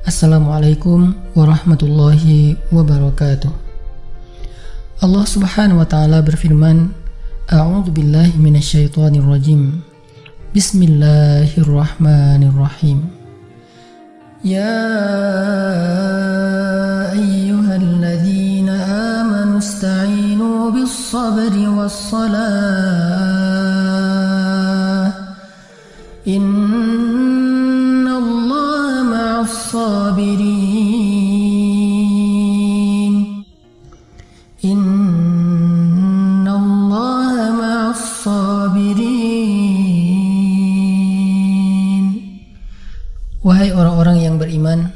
Assalamualaikum warahmatullahi wabarakatuh. Allah subhanahu wa ta'ala berfirman, A'udzu billahi minasyaitonir rajim. Bismillahirrahmanirrahim. Ya ayyuhalladzina amanu ista'inu bis-sabri was-salah. Innallaha ma'as-sabirin. Innallaha ma'as-sabirin. Wahai orang-orang yang beriman,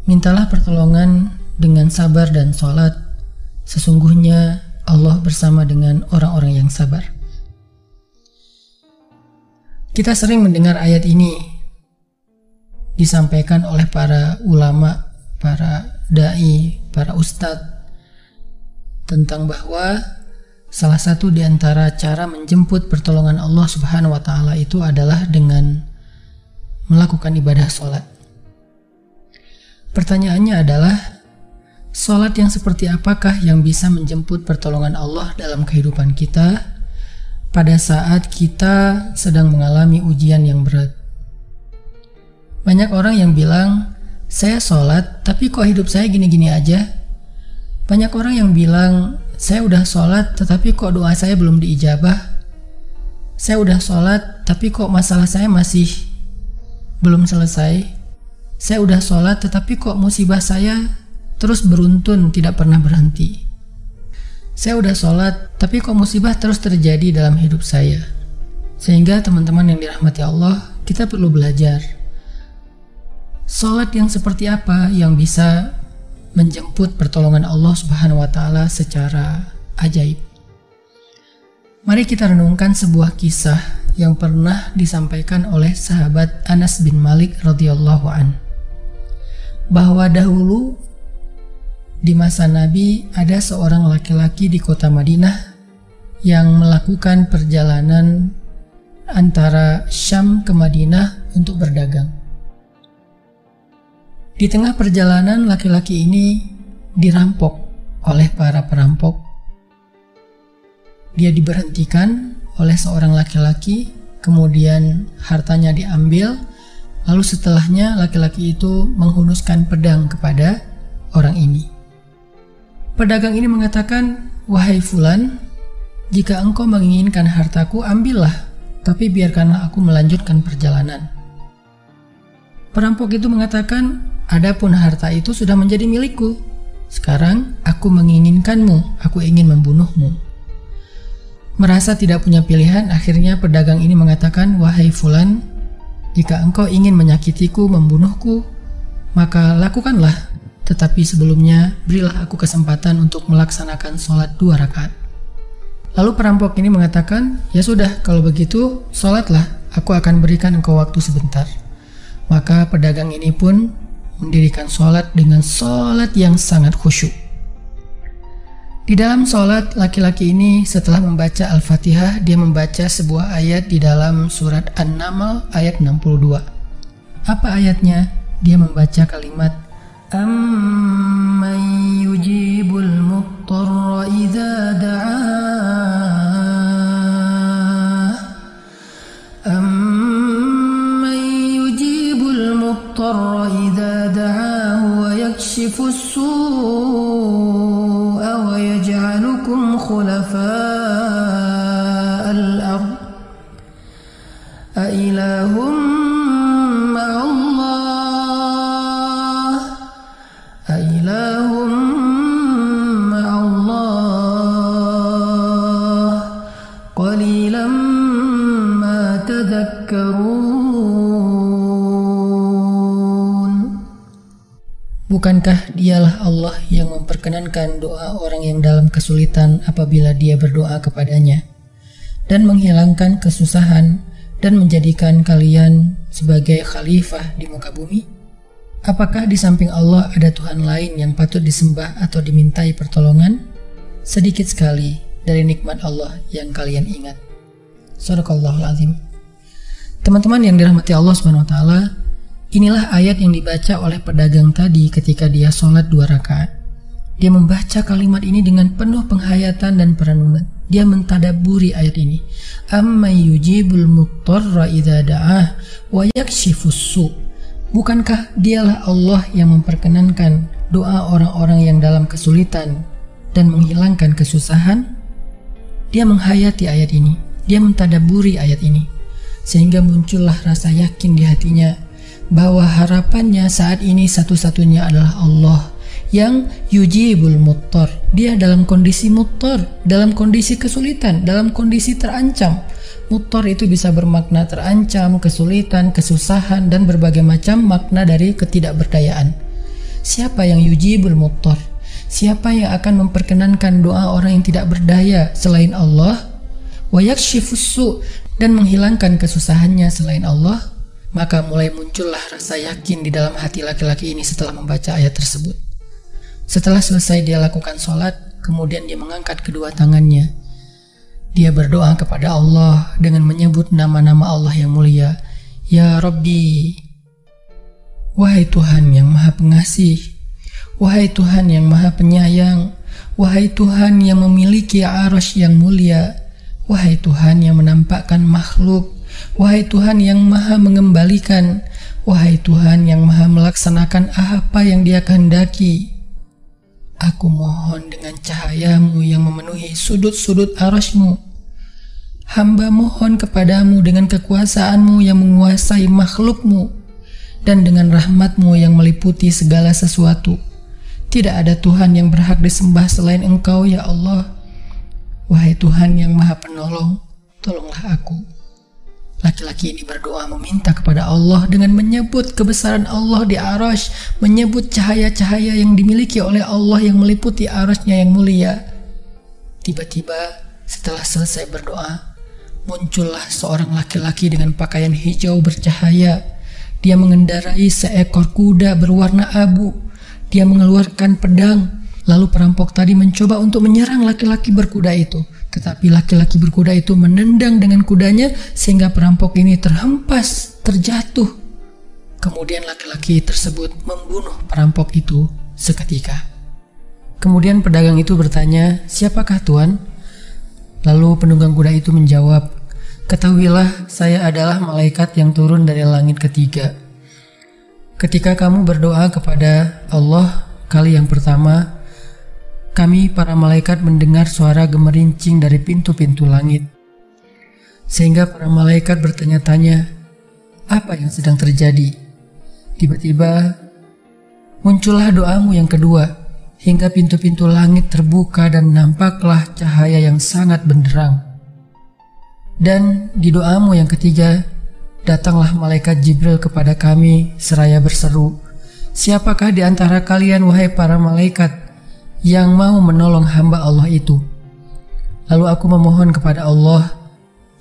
mintalah pertolongan dengan sabar dan sholat. Sesungguhnya Allah bersama dengan orang-orang yang sabar. Kita sering mendengar ayat ini disampaikan oleh para ulama, para da'i, para ustadz, tentang bahwa salah satu di antara cara menjemput pertolongan Allah subhanahu wa ta'ala itu adalah dengan melakukan ibadah sholat. Pertanyaannya adalah, sholat yang seperti apakah yang bisa menjemput pertolongan Allah dalam kehidupan kita pada saat kita sedang mengalami ujian yang berat? Banyak orang yang bilang, saya sholat tapi kok hidup saya gini-gini aja. Banyak orang yang bilang, saya udah sholat tetapi kok doa saya belum diijabah. Saya udah sholat tapi kok masalah saya masih belum selesai. Saya udah sholat tetapi kok musibah saya terus beruntun, tidak pernah berhenti. Saya udah sholat tapi kok musibah terus terjadi dalam hidup saya. Sehingga teman-teman yang dirahmati Allah, kita perlu belajar sholat yang seperti apa yang bisa menjemput pertolongan Allah subhanahu wa ta'ala secara ajaib. Mari kita renungkan sebuah kisah yang pernah disampaikan oleh sahabat Anas bin Malik radhiyallahu an, bahwa dahulu di masa Nabi ada seorang laki-laki di kota Madinah yang melakukan perjalanan antara Syam ke Madinah untuk berdagang. Di tengah perjalanan, laki-laki ini dirampok oleh para perampok. Dia diberhentikan oleh seorang laki-laki, kemudian hartanya diambil, lalu setelahnya laki-laki itu menghunuskan pedang kepada orang ini. Pedagang ini mengatakan, wahai fulan, jika engkau menginginkan hartaku, ambillah, tapi biarkanlah aku melanjutkan perjalanan. Perampok itu mengatakan, adapun harta itu sudah menjadi milikku. Sekarang aku menginginkanmu, aku ingin membunuhmu. Merasa tidak punya pilihan, akhirnya pedagang ini mengatakan, wahai fulan, jika engkau ingin menyakitiku, membunuhku, maka lakukanlah. Tetapi sebelumnya, berilah aku kesempatan untuk melaksanakan sholat 2 rakaat. Lalu perampok ini mengatakan, ya sudah, kalau begitu, sholatlah, aku akan berikan engkau waktu sebentar. Maka pedagang ini pun mendirikan sholat dengan sholat yang sangat khusyuk. Di dalam sholat, laki-laki ini setelah membaca Al-Fatihah, dia membaca sebuah ayat di dalam surat An-Naml ayat 62. Apa ayatnya? Dia membaca kalimat, Amman yujibul muttarra idza da'ah. Amman yujibul muttarra idza da'ah wa yakshifus su'a wa yaj'alukum khulafa'al ard. A ilahum ma'allah. Ilahum ma'allah qalilan ma tadhakkarun. Bukankah dialah Allah yang memperkenankan doa orang yang dalam kesulitan apabila dia berdoa kepadanya, dan menghilangkan kesusahan dan menjadikan kalian sebagai khalifah di muka bumi? Apakah di samping Allah ada Tuhan lain yang patut disembah atau dimintai pertolongan? Sedikit sekali dari nikmat Allah yang kalian ingat. Shadaqallahul azim. Teman-teman yang dirahmati Allah Subhanahu wa taala, Inilah ayat yang dibaca oleh pedagang tadi ketika dia sholat 2 rakaat. Dia membaca kalimat ini dengan penuh penghayatan dan perenungan. Dia mentadaburi ayat ini. Amma yujibul muttarra idza da'ah wa yakshifus su'. Bukankah dialah Allah yang memperkenankan doa orang-orang yang dalam kesulitan dan menghilangkan kesusahan? Dia menghayati ayat ini. Dia mentadaburi ayat ini. Sehingga muncullah rasa yakin di hatinya bahwa harapannya saat ini satu-satunya adalah Allah yang yujibul muttar. Dia dalam kondisi muttar, dalam kondisi kesulitan, dalam kondisi terancam. Muttar itu bisa bermakna terancam, kesulitan, kesusahan, dan berbagai macam makna dari ketidakberdayaan. Siapa yang yujibul muttar? Siapa yang akan memperkenankan doa orang yang tidak berdaya selain Allah? Wa yakshifus su', dan menghilangkan kesusahannya selain Allah? Maka mulai muncullah rasa yakin di dalam hati laki-laki ini setelah membaca ayat tersebut. Setelah selesai dia lakukan sholat, kemudian dia mengangkat kedua tangannya. Dia berdoa kepada Allah dengan menyebut nama-nama Allah yang mulia. Ya Rabbi, wahai Tuhan yang maha pengasih, wahai Tuhan yang maha penyayang, wahai Tuhan yang memiliki arsy yang mulia, wahai Tuhan yang menampakkan makhluk, wahai Tuhan yang maha mengembalikan, wahai Tuhan yang maha melaksanakan apa yang Dia kehendaki. Aku mohon dengan cahayamu yang memenuhi sudut-sudut arsy-Mu. Hamba mohon kepadamu dengan kekuasaanmu yang menguasai makhluk-Mu dan dengan rahmat-Mu yang meliputi segala sesuatu. Tidak ada Tuhan yang berhak disembah selain Engkau, ya Allah. Wahai Tuhan yang maha penolong, tolonglah aku. Laki-laki ini berdoa meminta kepada Allah dengan menyebut kebesaran Allah di arsy, menyebut cahaya-cahaya yang dimiliki oleh Allah yang meliputi arsy-Nya yang mulia. Tiba-tiba setelah selesai berdoa, muncullah seorang laki-laki dengan pakaian hijau bercahaya. Dia mengendarai seekor kuda berwarna abu. Dia mengeluarkan pedang. Lalu perampok tadi mencoba untuk menyerang laki-laki berkuda itu. Tetapi laki-laki berkuda itu menendang dengan kudanya sehingga perampok ini terhempas, terjatuh. Kemudian laki-laki tersebut membunuh perampok itu seketika. Kemudian pedagang itu bertanya, "Siapakah Tuan?" Lalu penunggang kuda itu menjawab, "Ketahuilah, saya adalah malaikat yang turun dari langit ketiga. Ketika kamu berdoa kepada Allah kali yang pertama, kami para malaikat mendengar suara gemerincing dari pintu-pintu langit. Sehingga para malaikat bertanya-tanya, apa yang sedang terjadi? Tiba-tiba muncullah doamu yang kedua, hingga pintu-pintu langit terbuka dan nampaklah cahaya yang sangat benderang. Dan di doamu yang ketiga, datanglah malaikat Jibril kepada kami seraya berseru, siapakah di antara kalian wahai para malaikat yang mau menolong hamba Allah itu? Lalu aku memohon kepada Allah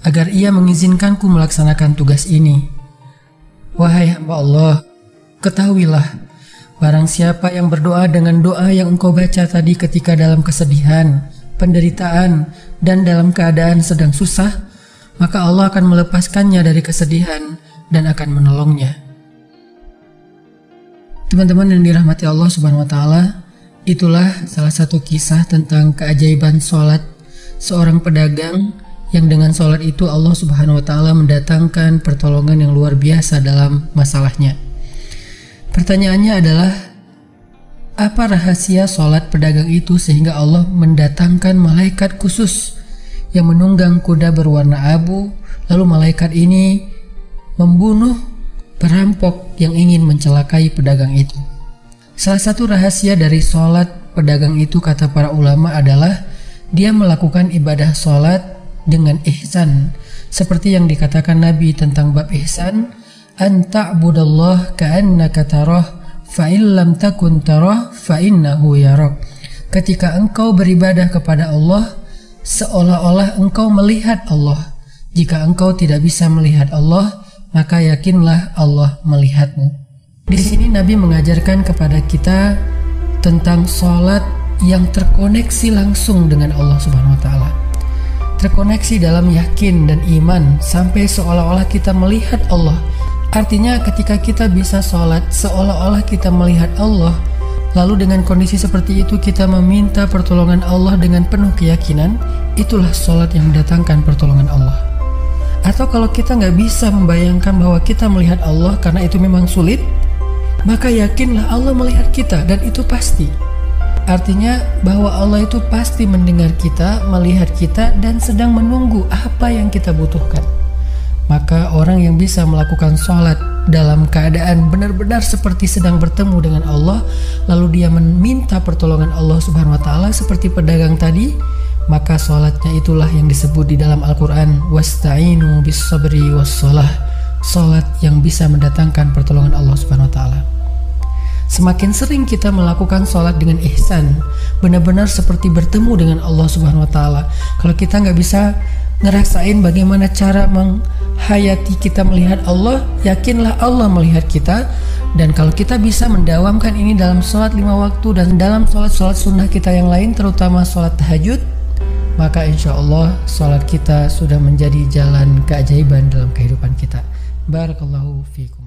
agar Ia mengizinkanku melaksanakan tugas ini. Wahai hamba Allah, ketahuilah, barang siapa yang berdoa dengan doa yang engkau baca tadi ketika dalam kesedihan, penderitaan, dan dalam keadaan sedang susah, maka Allah akan melepaskannya dari kesedihan dan akan menolongnya." Teman-teman yang dirahmati Allah Subhanahu wa Ta'ala, itulah salah satu kisah tentang keajaiban sholat seorang pedagang yang dengan sholat itu Allah Subhanahu wa Ta'ala mendatangkan pertolongan yang luar biasa dalam masalahnya. Pertanyaannya adalah, apa rahasia sholat pedagang itu sehingga Allah mendatangkan malaikat khusus yang menunggang kuda berwarna abu, lalu malaikat ini membunuh perampok yang ingin mencelakai pedagang itu? Salah satu rahasia dari sholat pedagang itu, kata para ulama, adalah dia melakukan ibadah sholat dengan ihsan. Seperti yang dikatakan Nabi tentang bab ihsan, an ta'budallah ka'annaka tarah fa in lam takun tarah fa innahu yarak. Ketika engkau beribadah kepada Allah, seolah-olah engkau melihat Allah. Jika engkau tidak bisa melihat Allah, maka yakinlah Allah melihatmu. Di sini Nabi mengajarkan kepada kita tentang sholat yang terkoneksi langsung dengan Allah Subhanahu wa Ta'ala. Terkoneksi dalam yakin dan iman sampai seolah-olah kita melihat Allah, Artinya ketika kita bisa sholat seolah-olah kita melihat Allah, lalu dengan kondisi seperti itu kita meminta pertolongan Allah dengan penuh keyakinan, itulah sholat yang mendatangkan pertolongan Allah. Atau kalau kita nggak bisa membayangkan bahwa kita melihat Allah karena itu memang sulit, maka yakinlah Allah melihat kita dan itu pasti. Artinya bahwa Allah itu pasti mendengar kita, melihat kita, dan sedang menunggu apa yang kita butuhkan. Maka orang yang bisa melakukan sholat dalam keadaan benar-benar seperti sedang bertemu dengan Allah, lalu dia meminta pertolongan Allah Subhanahu wa Ta'ala seperti pedagang tadi, maka sholatnya itulah yang disebut di dalam Al-Quran wasta'inu bis sabri was sholah, sholat yang bisa mendatangkan pertolongan Allah Subhanahu wa Ta'ala. Semakin sering kita melakukan sholat dengan ihsan, benar-benar seperti bertemu dengan Allah Subhanahu wa Ta'ala. Kalau kita nggak bisa ngerasain bagaimana cara menghayati kita melihat Allah, yakinlah Allah melihat kita. Dan kalau kita bisa mendawamkan ini dalam sholat 5 waktu dan dalam sholat-sholat sunnah kita yang lain, terutama sholat tahajud, maka insya Allah sholat kita sudah menjadi jalan keajaiban dalam kehidupan kita. Barakallahu fiikum.